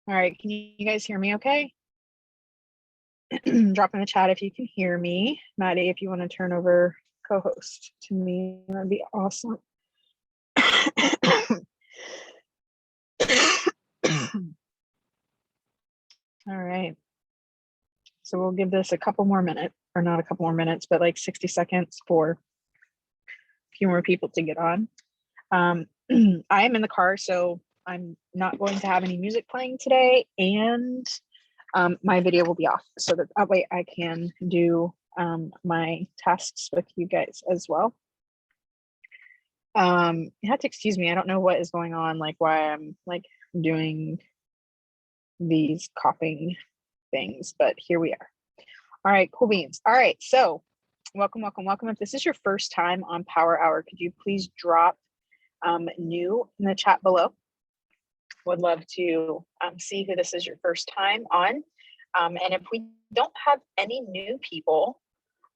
All right, can you guys hear me okay? Drop in the chat if you can hear me. Maddie, if you want to turn over co-host to me, that'd be awesome. All right. So we'll give this a couple more minutes, or not a couple more minutes, but like 60 seconds for a few more people to get on. I am in the car, so I'm not going to have any music playing today, and my video will be off so that way I can do my tests with you guys as well. You have to excuse me. I don't know what is going on, like why I'm like doing these coughing things, but here we are. All right, cool beans. All right, so welcome. If this is your first time on Power Hour, could you please drop new in the chat below? Would love to see who this is your first time on. And if we don't have any new people,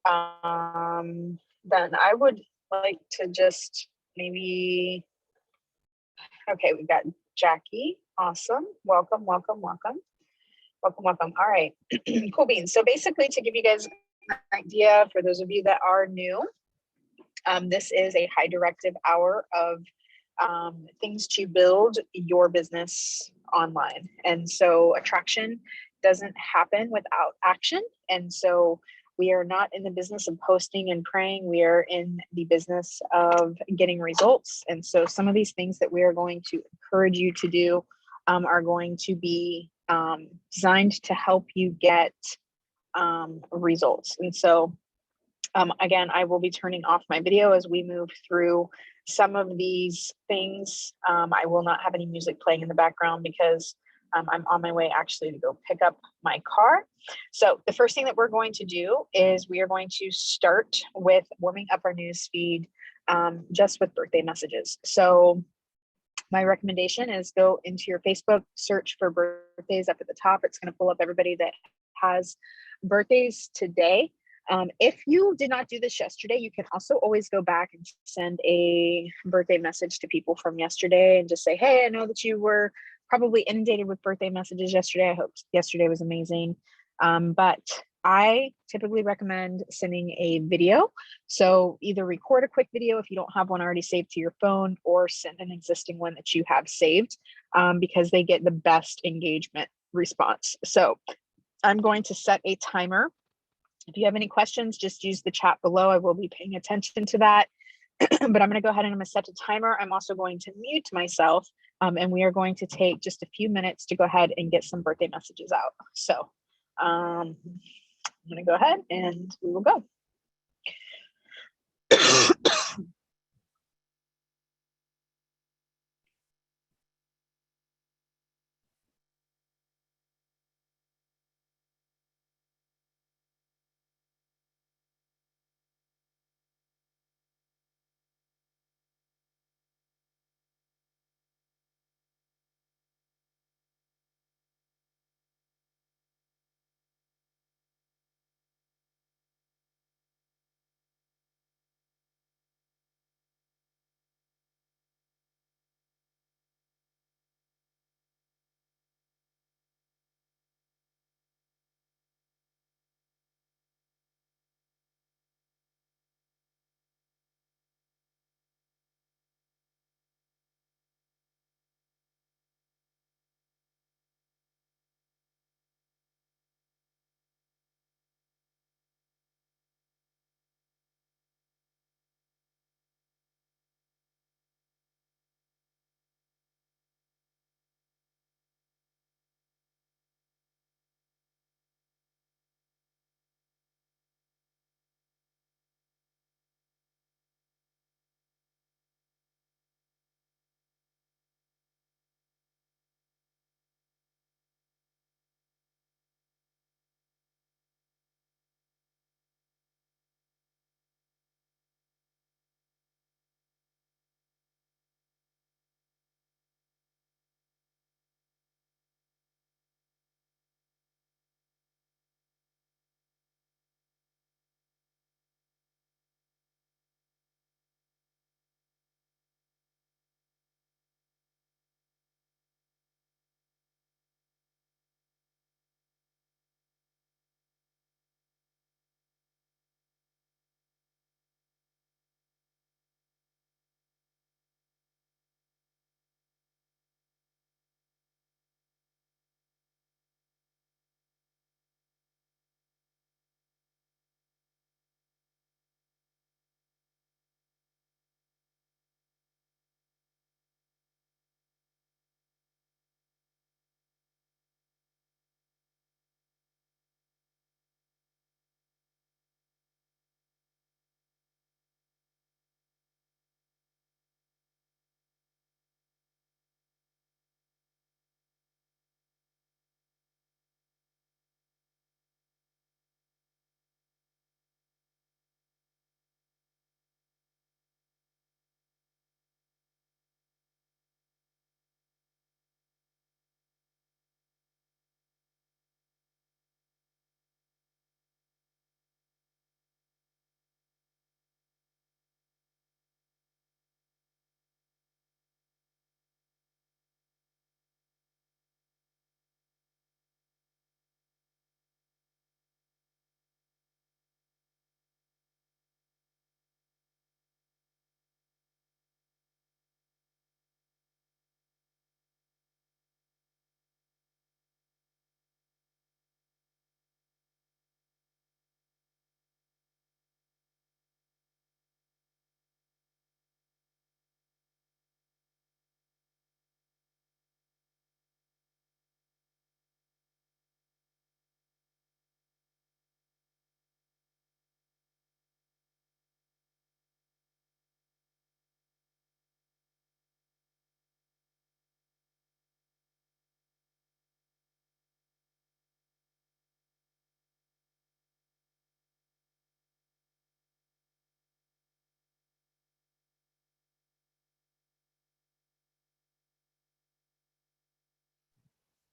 then I would like to just maybe, okay, we've got Jackie. Awesome. Welcome. All right, cool beans. So basically, to give you guys an idea, for those of you that are new, this is a high directive hour of things to build your business online. And so attraction doesn't happen without action. And so we are not in the business of posting and praying. We are in the business of getting results. And so some of these things that we are going to encourage you to do are going to be designed to help you get results. And so again, I will be turning off my video as we move through some of these things. I will not have any music playing in the background because I'm on my way actually to go pick up my car. So the first thing that we're going to do is we are going to start with warming up our news feed just with birthday messages. So my recommendation is go into your Facebook, search for birthdays up at the top. It's going to pull up everybody that has birthdays today. If you did not do this yesterday, you can also always go back and send a birthday message to people from yesterday and just say, hey, I know that you were probably inundated with birthday messages yesterday. I hope yesterday was amazing. But I typically recommend sending a video. So either record a quick video if you don't have one already saved to your phone, or send an existing one that you have saved because they get the best engagement response. So I'm going to set a timer. If you have any questions, just use the chat below. I will be paying attention to that. But I'm going to go ahead and I'm going to set a timer. I'm also going to mute myself, and we are going to take just a few minutes to go ahead and get some birthday messages out. So I'm going to go ahead and we will go.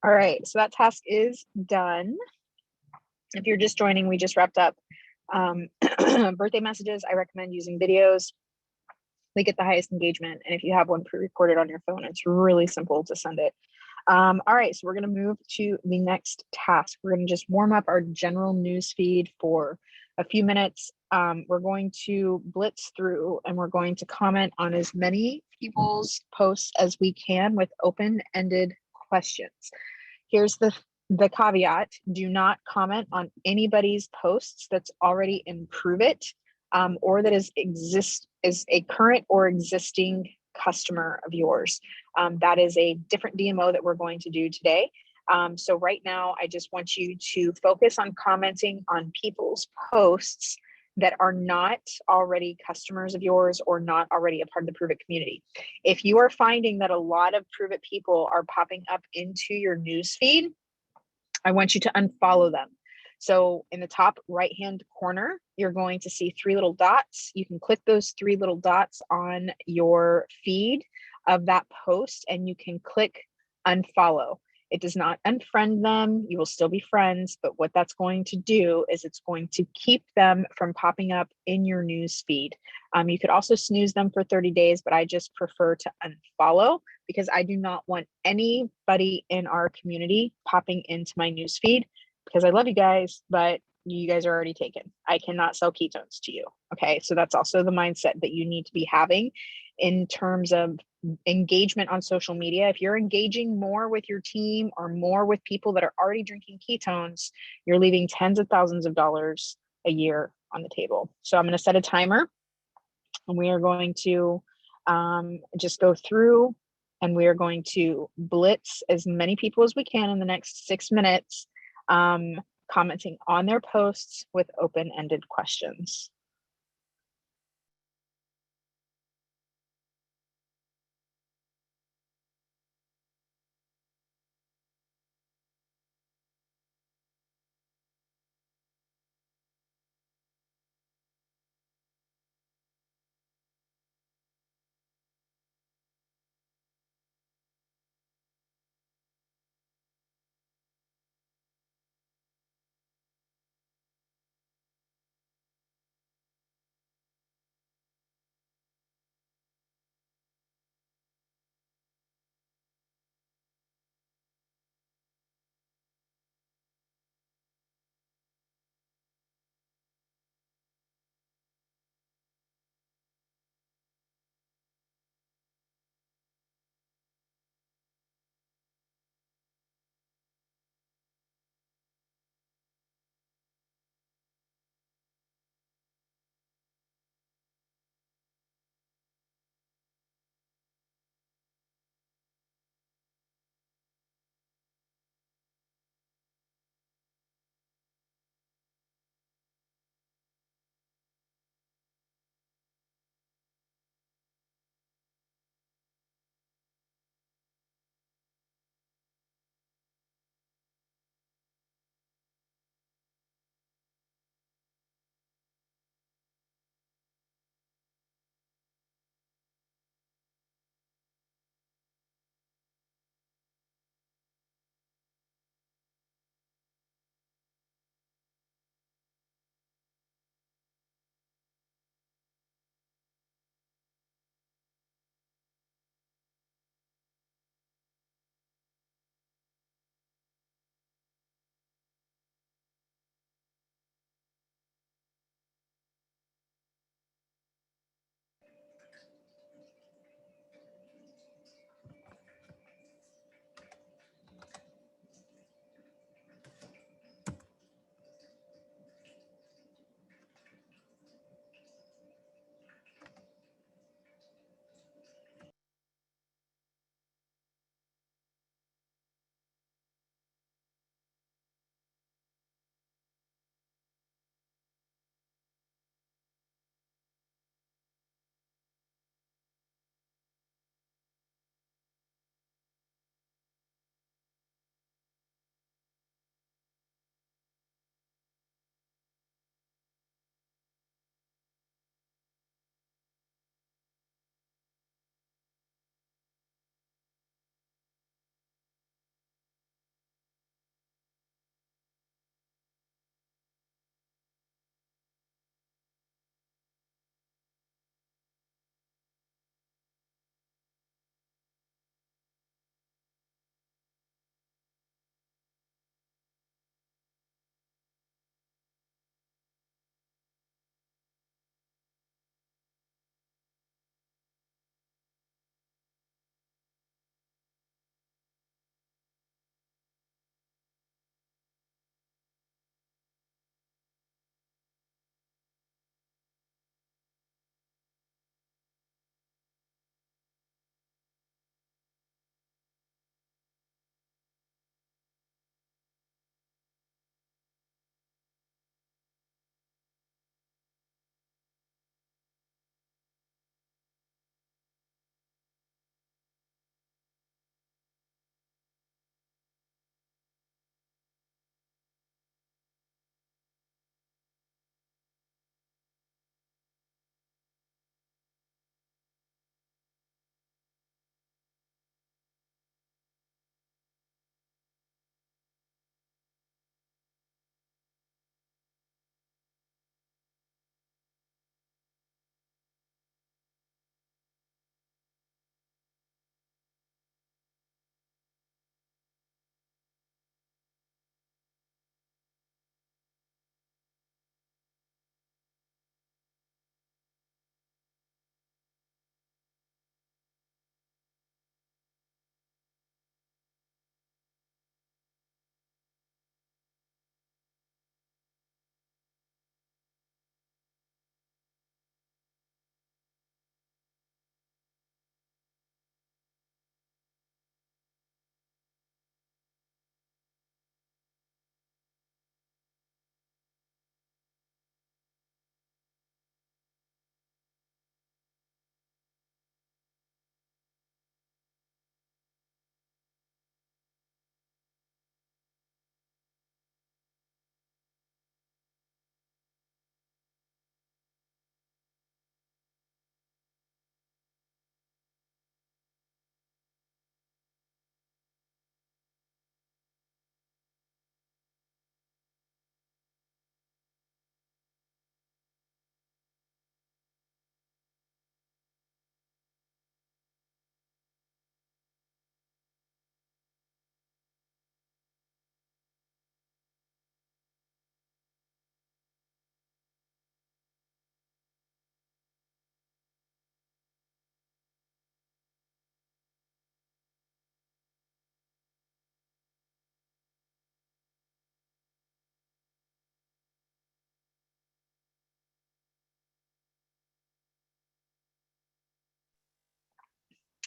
All right, so that task is done. If you're just joining, we just wrapped up birthday messages. I recommend using videos. They get the highest engagement. And if you have one pre-recorded on your phone, it's really simple to send it. All right, so we're going to move to the next task. We're going to just warm up our general news feed for a few minutes. We're going to blitz through and we're going to comment on as many people's posts as we can with open-ended questions. Here's the caveat: do not comment on anybody's posts that's already in Prove It, or that is a current or existing customer of yours. That is a different DMO that we're going to do today. So right now, I just want you to focus on commenting on people's posts that are not already customers of yours or not already a part of the Prove It community. If you are finding that a lot of Prove It people are popping up into your newsfeed, I want you to unfollow them. So in the top right-hand corner, you're going to see 3 little dots. You can click those 3 little dots on your feed of that post and you can click unfollow. It does not unfriend them. You will still be friends, but what that's going to do is it's going to keep them from popping up in your news feed. You could also snooze them for 30 days, but I just prefer to unfollow because I do not want anybody in our community popping into my news feed because I love you guys, but you guys are already taken. I cannot sell ketones to you. Okay. So that's also the mindset that you need to be having in terms of engagement on social media. If you're engaging more with your team or more with people that are already drinking ketones, you're leaving tens of thousands of dollars a year on the table. So I'm going to set a timer and we are going to just go through and we are going to blitz as many people as we can in the next 6 minutes, commenting on their posts with open-ended questions.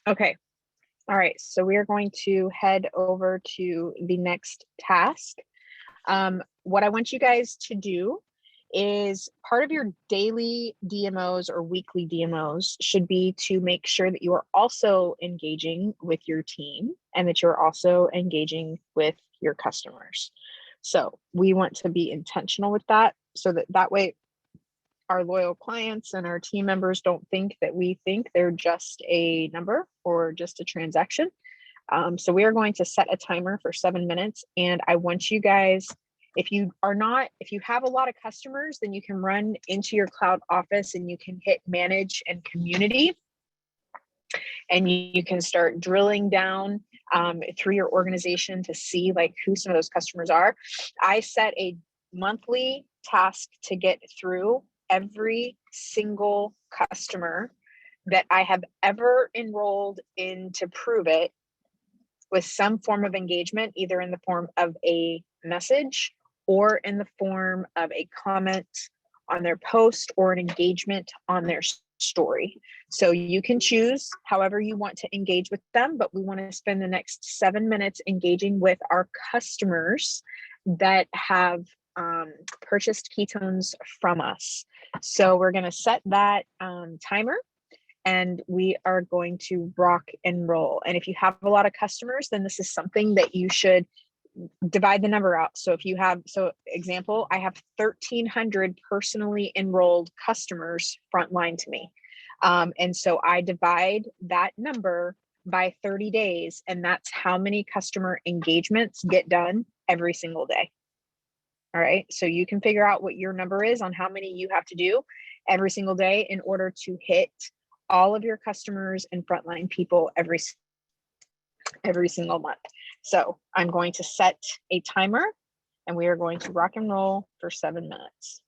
Okay. All right. So we are going to head over to the next task. What I want you guys to do is part of your daily DMOs or weekly DMOs should be to make sure that you are also engaging with your team and that you're also engaging with your customers. So we want to be intentional with that so that way our loyal clients and our team members don't think that we think they're just a number or just a transaction. So we are going to set a timer for 7 minutes. And I want you guys, if you have a lot of customers, then you can run into your cloud office and you can hit manage and community. And you can start drilling down through your organization to see like who some of those customers are. I set a monthly task to get through every single customer that I have ever enrolled in to prove it with some form of engagement, either in the form of a message or in the form of a comment on their post or an engagement on their story. So you can choose however you want to engage with them, but we want to spend the next 7 minutes engaging with our customers that have purchased ketones from us. So we're going to set that timer and we are going to rock and roll. And if you have a lot of customers, then this is something that you should divide the number out. So if you have, so example, I have 1,300 personally enrolled customers frontline to me. And so I divide that number by 30 days, and that's how many customer engagements get done every single day. All right. So you can figure out what your number is on how many you have to do every single day in order to hit all of your customers and frontline people every single month. So I'm going to set a timer and we are going to rock and roll for 7 minutes.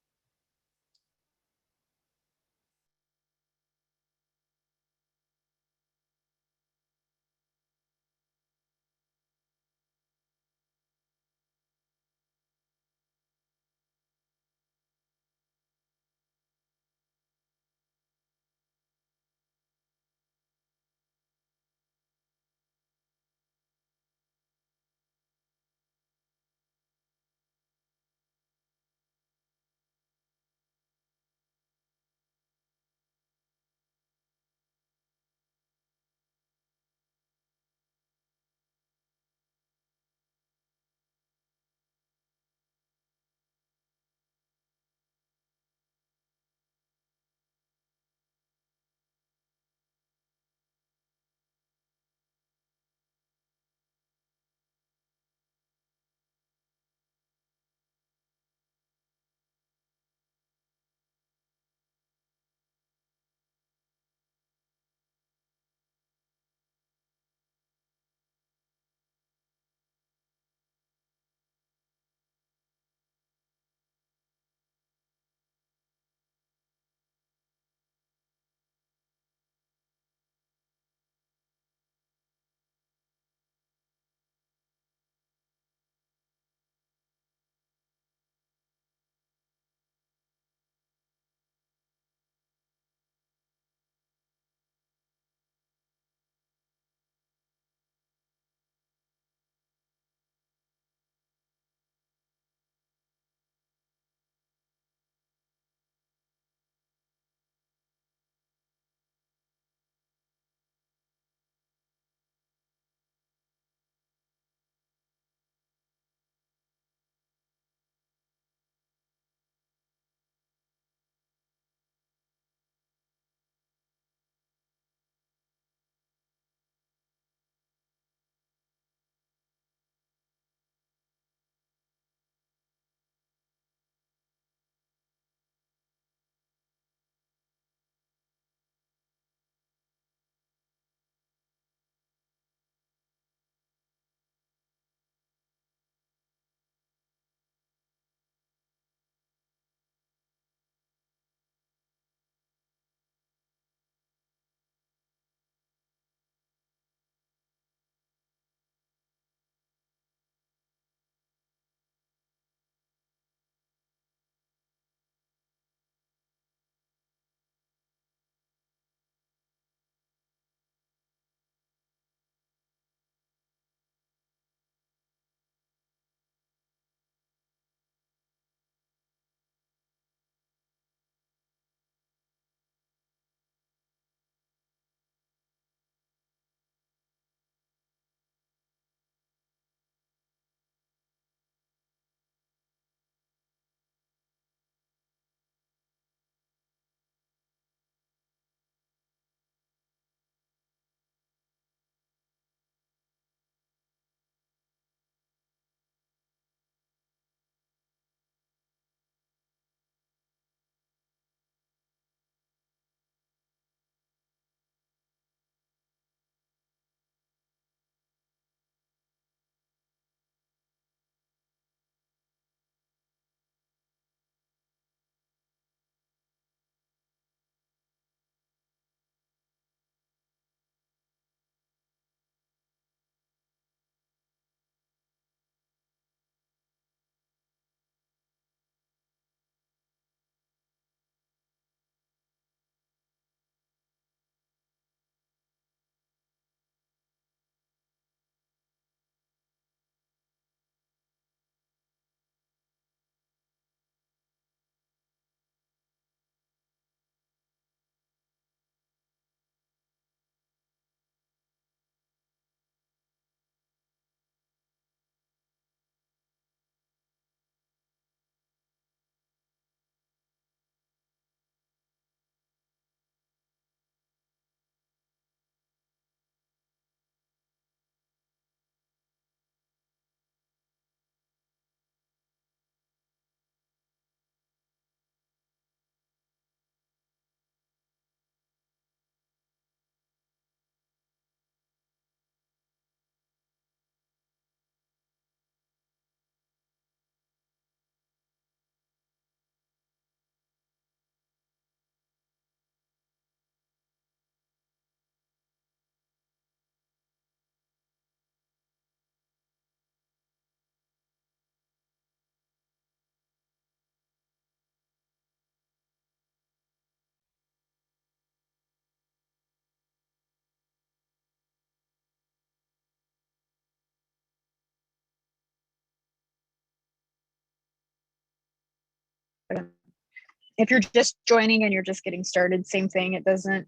If you're just joining and you're just getting started, same thing. It doesn't,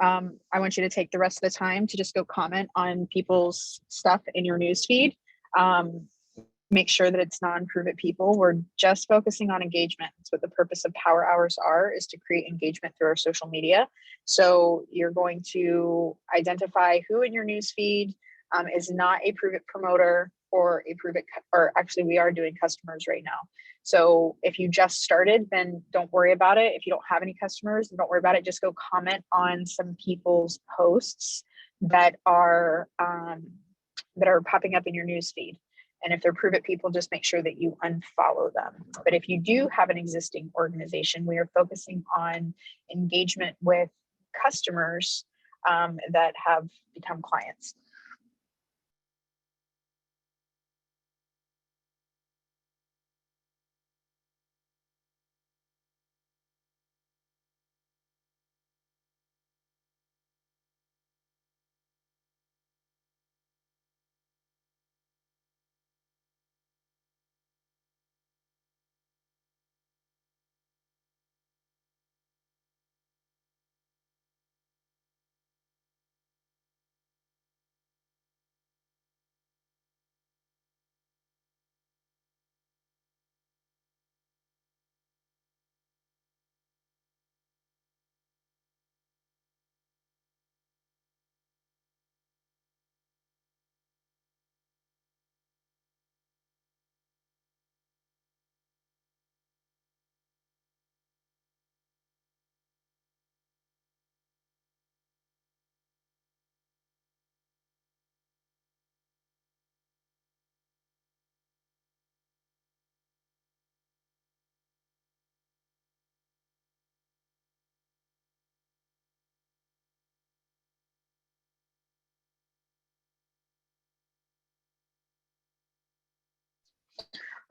I want you to take the rest of the time to just go comment on people's stuff in your newsfeed. Make sure that it's non-prove it people. We're just focusing on engagement. That's what the purpose of power hours are, is to create engagement through our social media. So you're going to identify who in your newsfeed is not a prove it promoter or a prove it, or actually we are doing customers right now. So if you just started, then don't worry about it. If you don't have any customers, don't worry about it. Just go comment on some people's posts that are popping up in your newsfeed. And if they're prove it people, just make sure that you unfollow them. But if you do have an existing organization, we are focusing on engagement with customers that have become clients.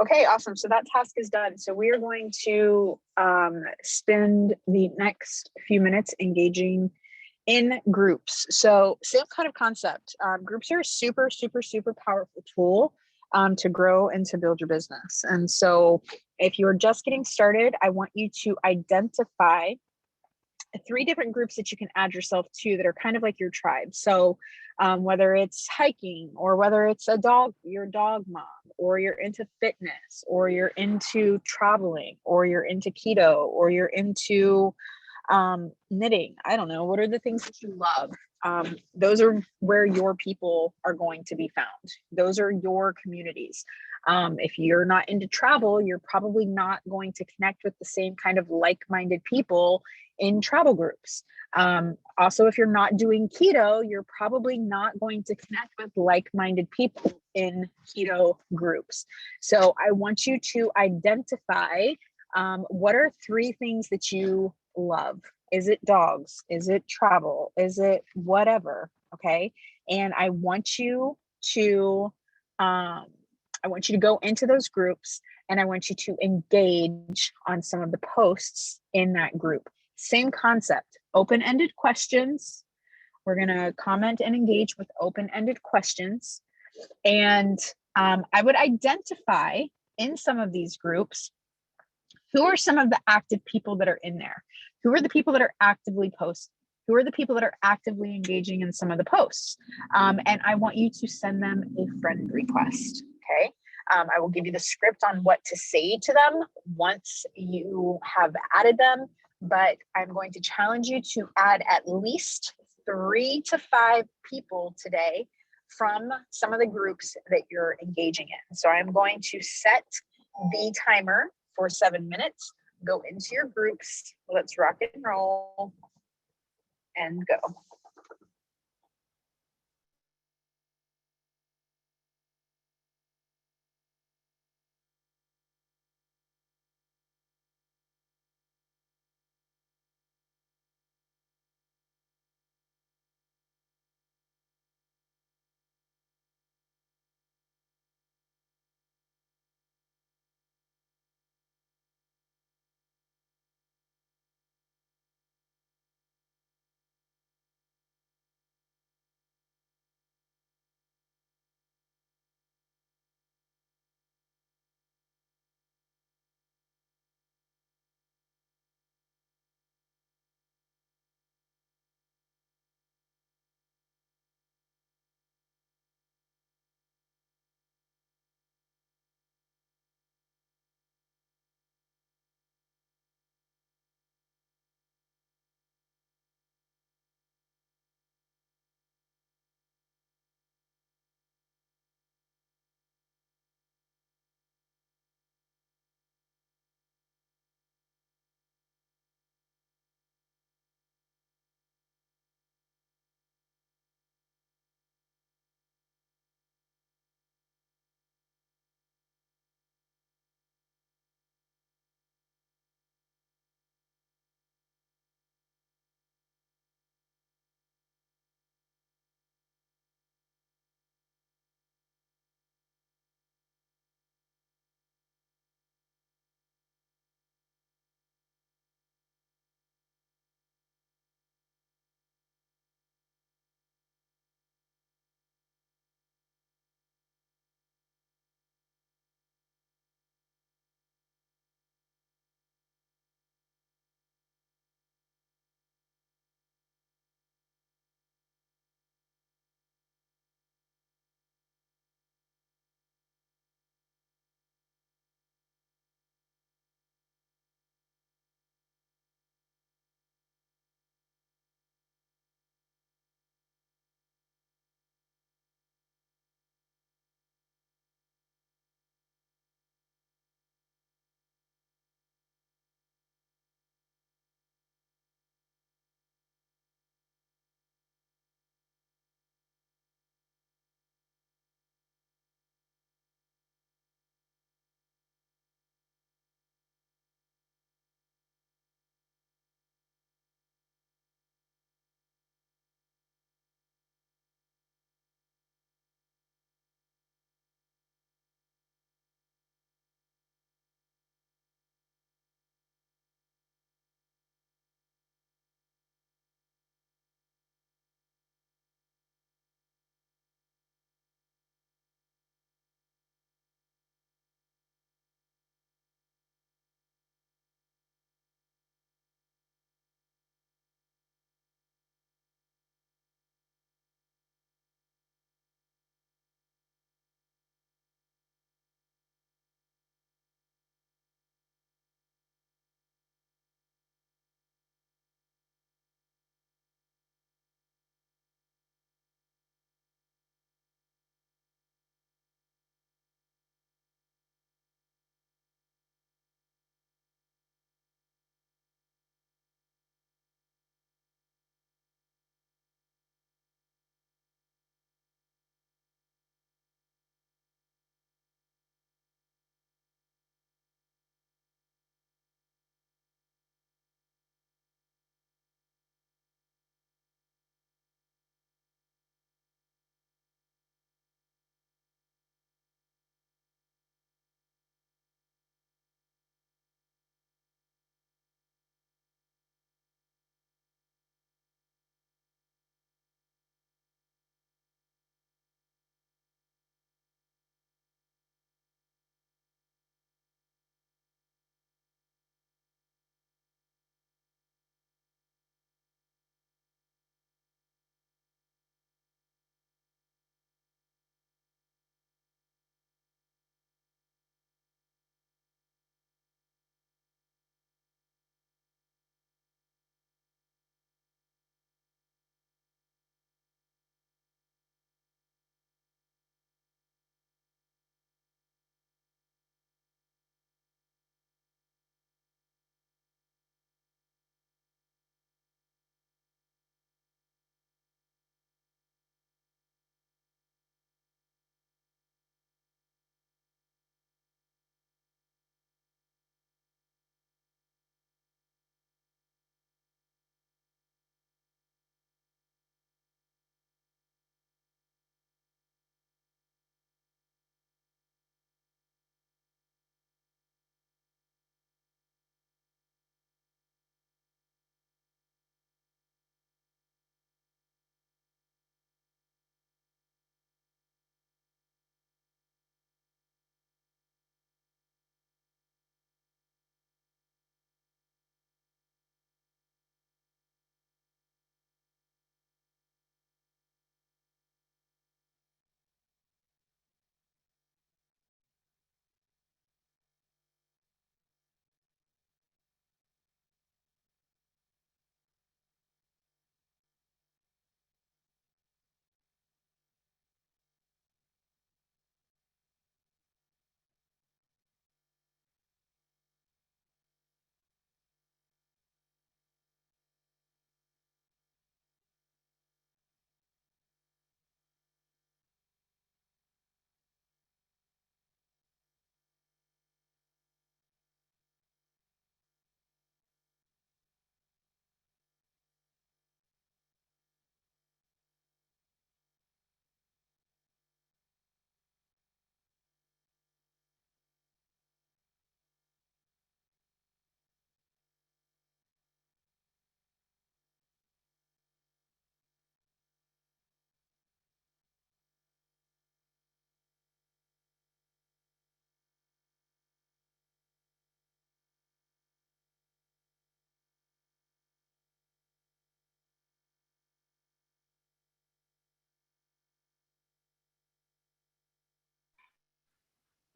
Okay, awesome. So that task is done. So we are going to spend the next few minutes engaging in groups. So same kind of concept. Groups are a super, super, super powerful tool to grow and to build your business. And so if you're just getting started, I want you to identify 3 different groups that you can add yourself to that are kind of like your tribe. So whether it's hiking, or whether it's your dog mom, or you're into fitness, or you're into traveling, or you're into keto, or you're into knitting. I don't know. What are the things that you love? Those are where your people are going to be found. Those are your communities. If you're not into travel, you're probably not going to connect with the same kind of like-minded people in travel groups. Also, if you're not doing keto, you're probably not going to connect with like-minded people in keto groups. So I want you to identify what are 3 things that you love. Is it dogs? Is it travel? Is it whatever? Okay. And I want you to go into those groups, and I want you to engage on some of the posts in that group. Same concept, open-ended questions. We're going to comment and engage with open-ended questions. And I would identify in some of these groups, who are some of the active people that are in there? Who are the people that are actively posting? Who are the people that are actively engaging in some of the posts? And I want you to send them a friend request, okay? I will give you the script on what to say to them once you have added them, but I'm going to challenge you to add at least 3 to 5 people today from some of the groups that you're engaging in. So I'm going to set the timer for 7 minutes. Go into your groups. Let's rock and roll and go.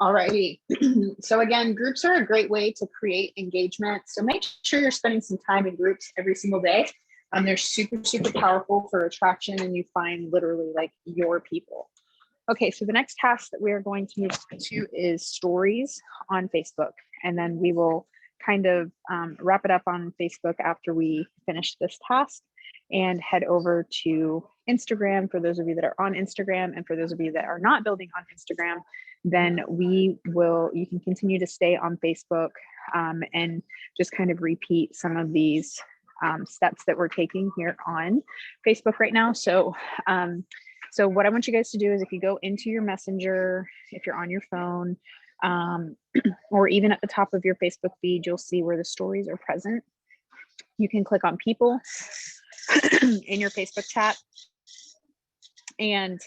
Alrighty. So again, groups are a great way to create engagement. So make sure you're spending some time in groups every single day. They're super, super powerful for attraction, and you find literally like your people. Okay, so the next task that we are going to move to is stories on Facebook. And then we will kind of wrap it up on Facebook after we finish this task and head over to Instagram for those of you that are on Instagram. And for those of you that are not building on Instagram, then you can continue to stay on Facebook and just kind of repeat some of these steps that we're taking here on Facebook right now. So what I want you guys to do is if you go into your messenger, if you're on your phone, or even at the top of your Facebook feed, you'll see where the stories are present. You can click on people in your Facebook chat, and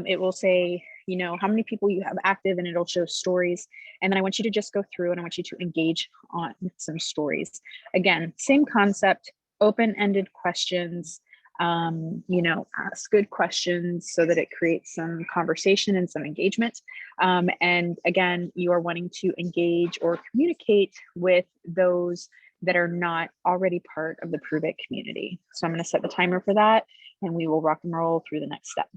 it will say, you know, how many people you have active, and it'll show stories. And then I want you to just go through and I want you to engage on some stories. Again, same concept, open-ended questions. You know, ask good questions so that it creates some conversation and some engagement. And again, you are wanting to engage or communicate with those that are not already part of the Prove It community. So I'm going to set the timer for that, and we will rock and roll through the next step.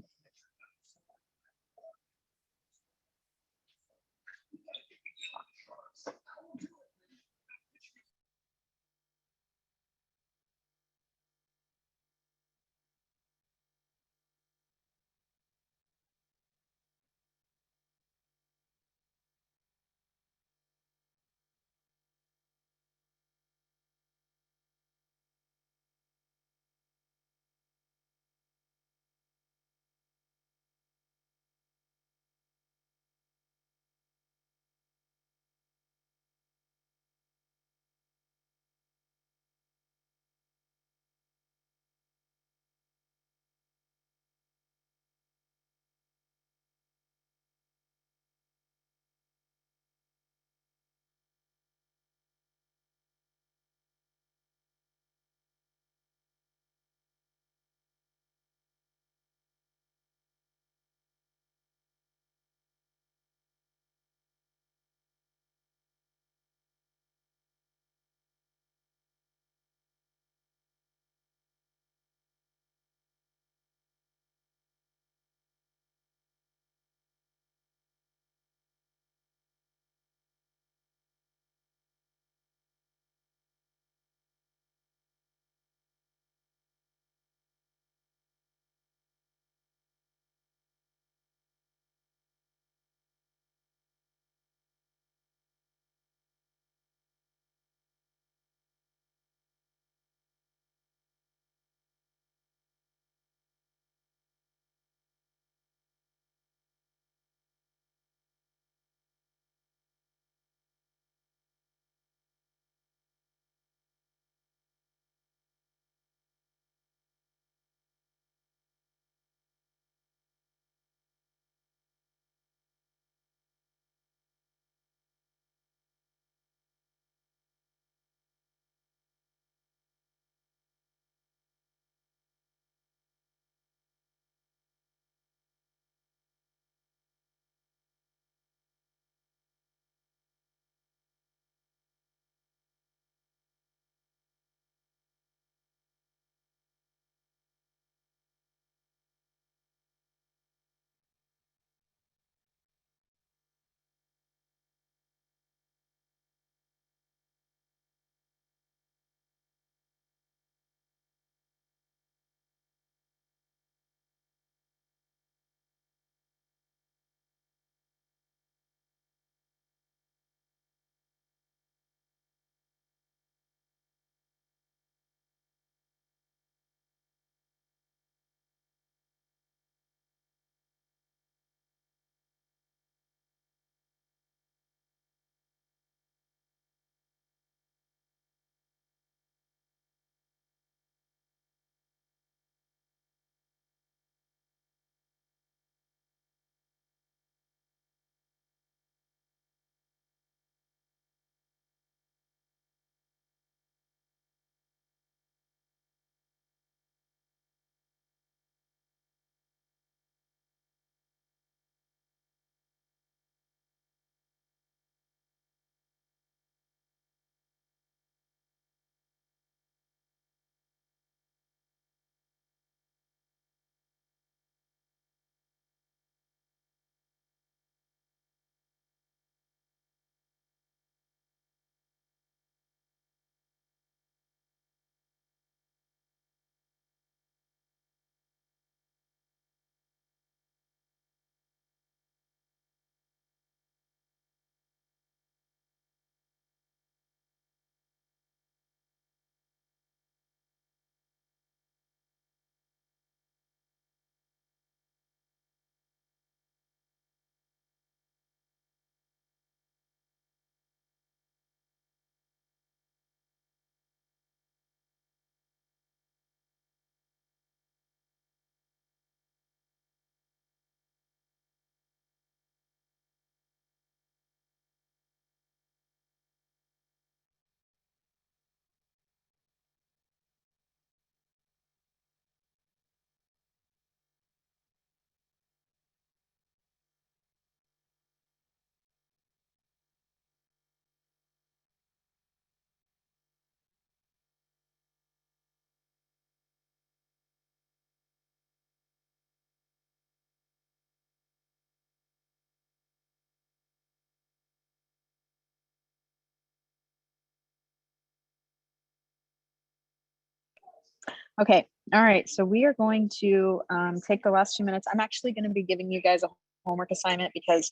Okay. All right. So we are going to take the last 2 minutes. I'm actually going to be giving you guys a homework assignment because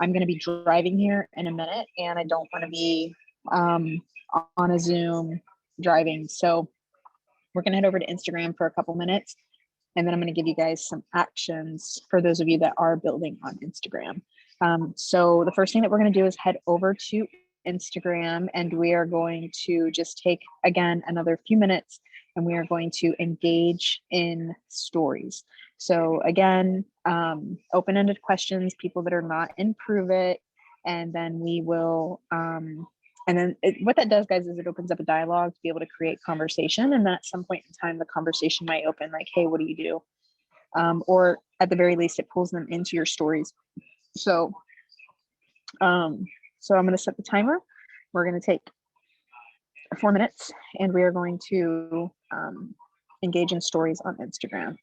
I'm going to be driving here in a minute and I don't want to be um, on a Zoom driving. So we're going to head over to Instagram for a couple minutes and then I'm going to give you guys some actions for those of you that are building on Instagram. So the first thing that we're going to do is head over to Instagram and we are going to just take again another few minutes and we are going to engage in stories. So again, open-ended questions, people that are not in Prove It, and then we will and then what that does, guys, is it opens up a dialogue to be able to create conversation. And then at some point in time, the conversation might open like, hey, what do you do? Or at the very least, it pulls them into your stories. So, so I'm going to set the timer. We're going to take 4 minutes and we are going to engage in stories on Instagram.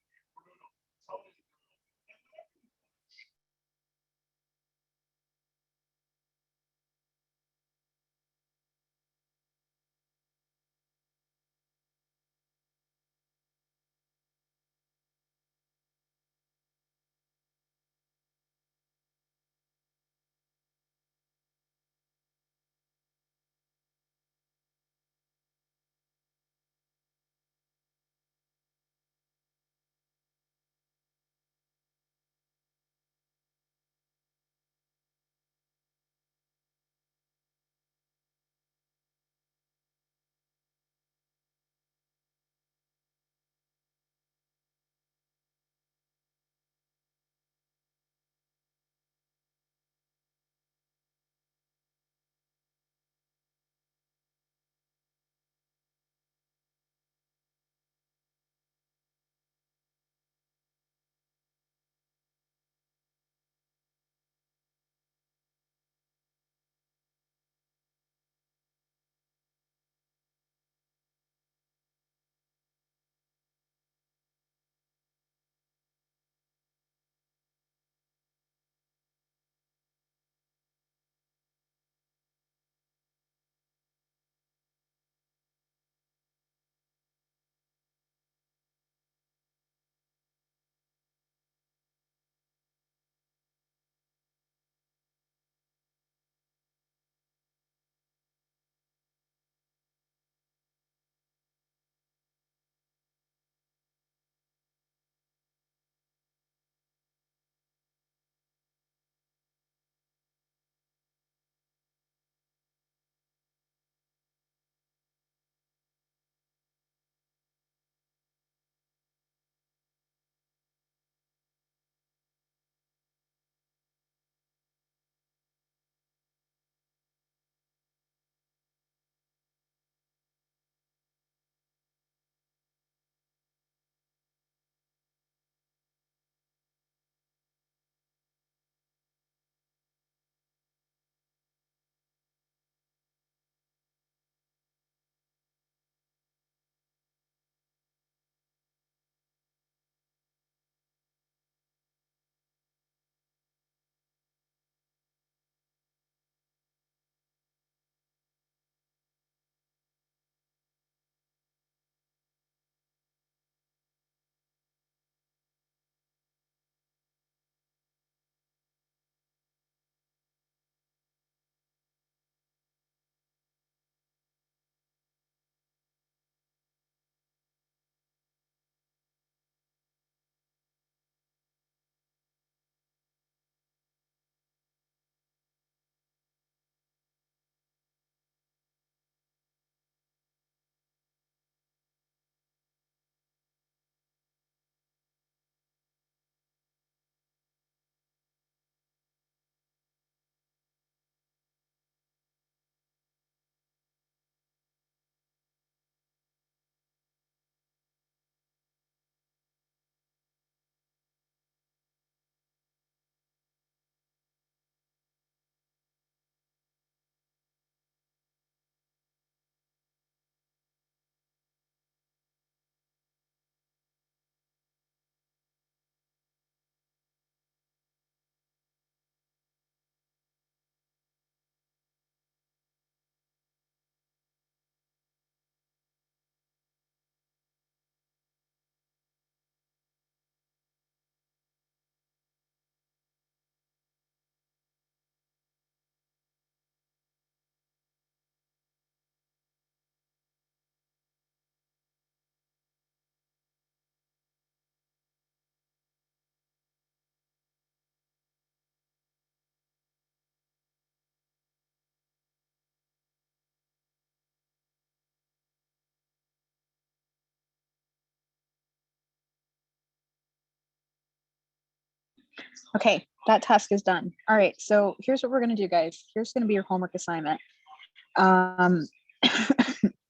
Okay, that task is done. All right, so here's what we're going to do, guys. Here's going to be your homework assignment.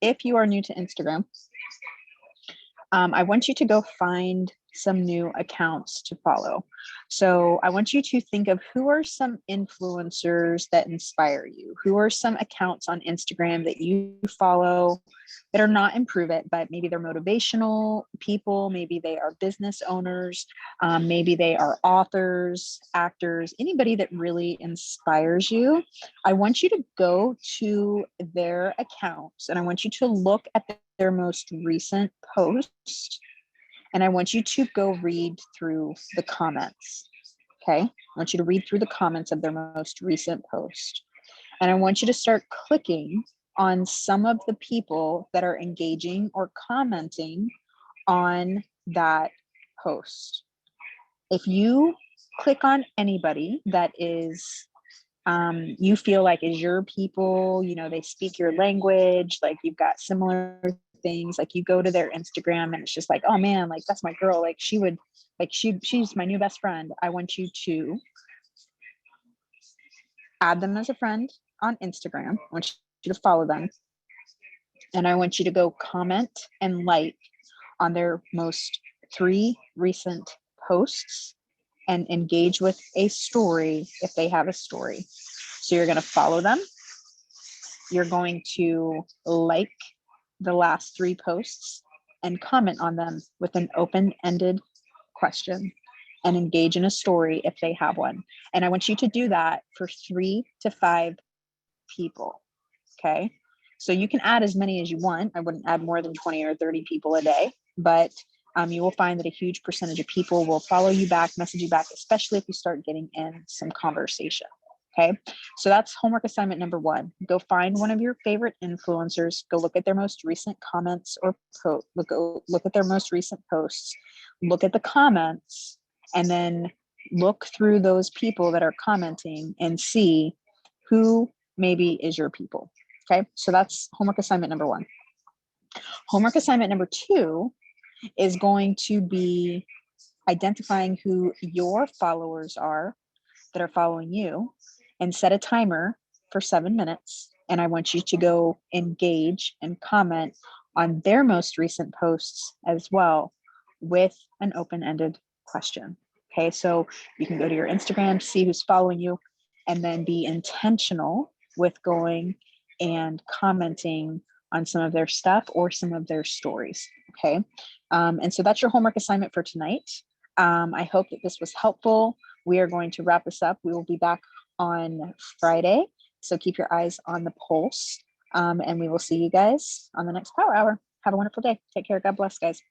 If you are new to Instagram, I want you to go find some new accounts to follow. So I want you to think of who are some influencers that inspire you? Who are some accounts on Instagram that you follow that are not Improve It, but maybe they're motivational people, maybe they are business owners, maybe they are authors, actors, anybody that really inspires you. I want you to go to their accounts and I want you to look at their most recent post and I want you to go read through the comments. Okay. I want you to read through the comments of their most recent post. And I want you to start clicking on some of the people that are engaging or commenting on that post. If you click on anybody that is you feel like is your people, you know, they speak your language, like you've got similar things, like you go to their Instagram and it's just like, oh man, like that's my girl, like she would, like she's my new best friend. I want you to add them as a friend on Instagram. I want you to follow them. And I want you to go comment and like on their most 3 recent posts and engage with a story if they have a story. So you're going to follow them. You're going to like the last 3 posts and comment on them with an open-ended question and engage in a story if they have one. And I want you to do that for 3 to 5 people. Okay. So you can add as many as you want. I wouldn't add more than 20 or 30 people a day, but you will find that a huge percentage of people will follow you back, message you back, especially if you start getting in some conversation. Okay, so that's homework assignment number 1. Go find one of your favorite influencers, go look at their most recent comments or look at their most recent posts, look at the comments, and then look through those people that are commenting and see who maybe is your people. Okay, so that's homework assignment number 1. Homework assignment number 2 is going to be identifying who your followers are that are following you and set a timer for 7 minutes. And I want you to go engage and comment on their most recent posts as well with an open-ended question. Okay, so you can go to your Instagram, see who's following you, and then be intentional with going and commenting on some of their stuff or some of their stories. Okay, and so that's your homework assignment for tonight. I hope that this was helpful. We are going to wrap this up. We will be back on Friday. So keep your eyes on the pulse. And we will see you guys on the next Power Hour. Have a wonderful day. Take care. God bless, guys.